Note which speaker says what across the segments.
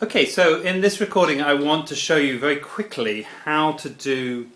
Speaker 1: Okay, so in this recording I want to show you very quickly how to do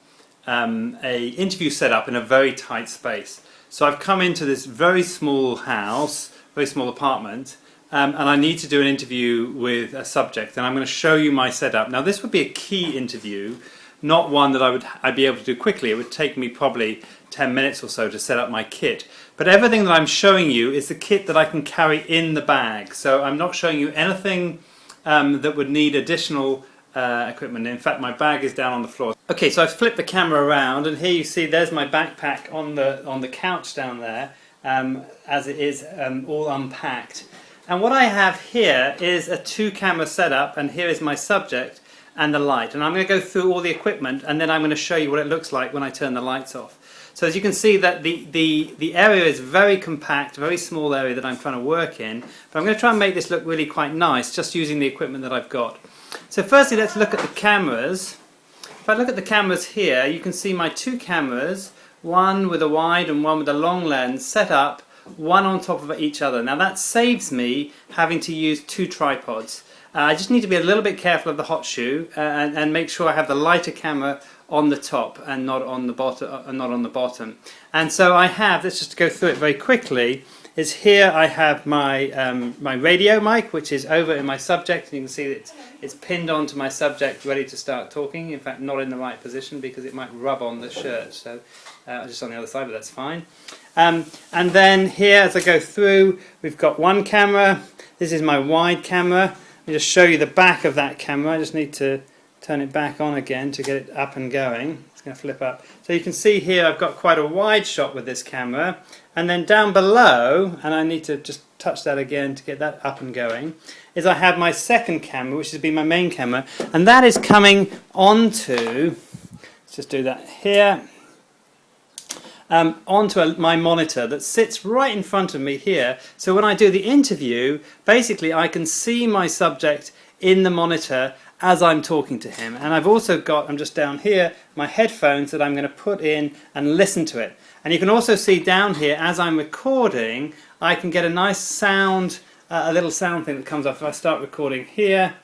Speaker 1: a interview setup in a very tight space. So I've come into this very small house, very small apartment, and I need to do an interview with a subject, and I'm going to show you my setup. Now this would be a key interview, not one that I'd be able to do quickly. It would take me probably 10 minutes or so to set up my kit. But everything that I'm showing you is the kit that I can carry in the bag. So I'm not showing you anything that would need additional equipment. In fact, my bag is down on the floor. Okay, so I've flipped the camera around, and here you see there's my backpack on the couch down there, as it is all unpacked. And what I have here is a 2-camera setup, and here is my subject and the light. And I'm going to go through all the equipment, and then I'm going to show you what it looks like when I turn the lights off. So as you can see, that the area is very compact, very small area that I'm trying to work in, but I'm going to try and make this look really quite nice just using the equipment that I've got. So firstly, let's look at the cameras. If I look at the cameras here, you can see my 2 cameras, one with a wide and one with a long lens, set up one on top of each other. Now that saves me having to use 2 tripods. I just need to be a little bit careful of the hot shoe and make sure I have the lighter camera on the top and not on the bottom. And so I have, let's just go through it very quickly, is here I have my my radio mic, which is over in my subject, and you can see that it's pinned onto my subject ready to start talking. In fact, not in the right position because it might rub on the shirt, so just on the other side, but that's fine. And then here, as I go through, we've got one camera. This is my wide camera. Let me just show you the back of that camera. I just need to turn it back on again to get it up and going. It's going to flip up. So you can see here I've got quite a wide shot with this camera, and then down below, and I need to just touch that again to get that up and going, is I have my second camera, which has been my main camera, and that is coming onto, let's just do that here, onto my monitor that sits right in front of me here. So when I do the interview, basically I can see my subject in the monitor as I'm talking to him. And I've also got, I'm just down here, my headphones that I'm going to put in and listen to it. And you can also see down here, as I'm recording, I can get a nice sound, a little sound thing that comes off. If I start recording here,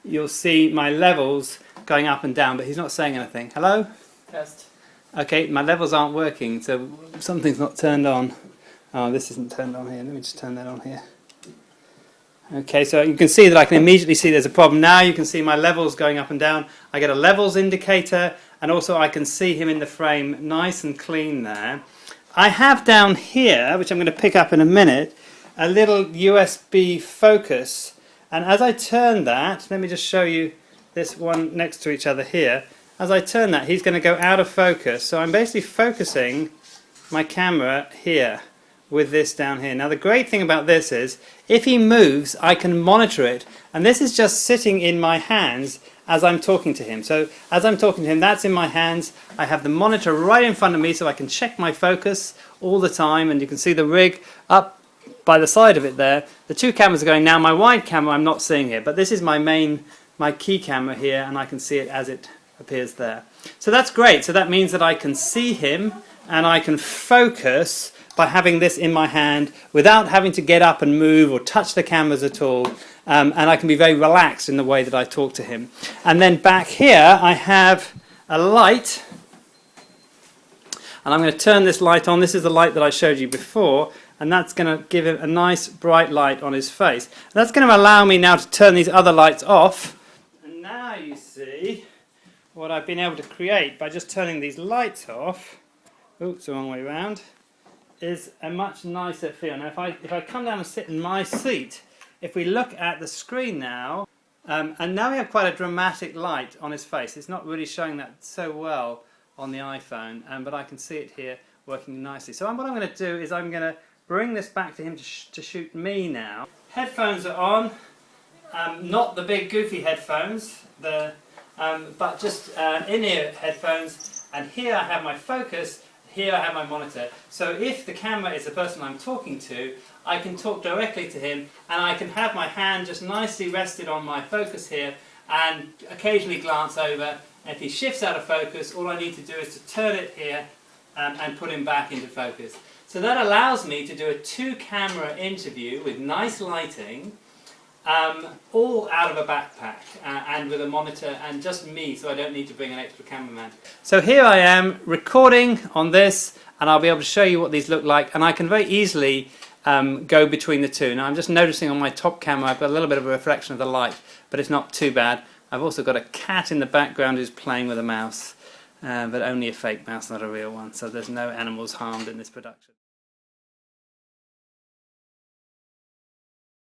Speaker 1: you'll see my levels going up and down, but he's not saying anything. Hello?
Speaker 2: Test.
Speaker 1: Okay, my levels aren't working, so something's not turned on. Oh, this isn't turned on here. Let me just turn that on here. Okay, so you can see that I can immediately see there's a problem. Now you can see my levels going up and down. I get a levels indicator, and also I can see him in the frame nice and clean there. I have down here, which I'm going to pick up in a minute, a little USB focus. And as I turn that, let me just show you this one next to each other here. As I turn that, he's going to go out of focus. So I'm basically focusing my camera here with this down here. Now the great thing about this is, if he moves, I can monitor it. And this is just sitting in my hands as I'm talking to him. So as I'm talking to him, that's in my hands. I have the monitor right in front of me so I can check my focus all the time. And you can see the rig up by the side of it there. The 2 cameras are going now. My wide camera I'm not seeing here, but this is my key camera here, and I can see it as it appears there. So that's great. So that means that I can see him and I can focus by having this in my hand without having to get up and move or touch the cameras at all, and I can be very relaxed in the way that I talk to him. And then back here I have a light, and I'm going to turn this light on. This is the light that I showed you before, and that's going to give him a nice bright light on his face. And that's going to allow me now to turn these other lights off, and now you see what I've been able to create by just turning these lights off. Oops, the wrong way around. Is a much nicer feel. Now if I come down and sit in my seat, if we look at the screen now, and now we have quite a dramatic light on his face. It's not really showing that so well on the iPhone, but I can see it here working nicely. So what I'm going to do is I'm going to bring this back to him to shoot me now. Headphones are on, not the big goofy headphones, but just in-ear headphones, and here I have my focus. Here I have my monitor. So if the camera is the person I'm talking to, I can talk directly to him, and I can have my hand just nicely rested on my focus here and occasionally glance over. And if he shifts out of focus, all I need to do is to turn it here and put him back into focus. So that allows me to do a 2-camera interview with nice lighting all out of a backpack and with a monitor and just me, so I don't need to bring an extra cameraman. So here I am recording on this, and I'll be able to show you what these look like, and I can very easily go between the two. Now I'm just noticing on my top camera I've got a little bit of a reflection of the light, but it's not too bad. I've also got a cat in the background who's playing with a mouse, but only a fake mouse, not a real one, so there's no animals harmed in this production.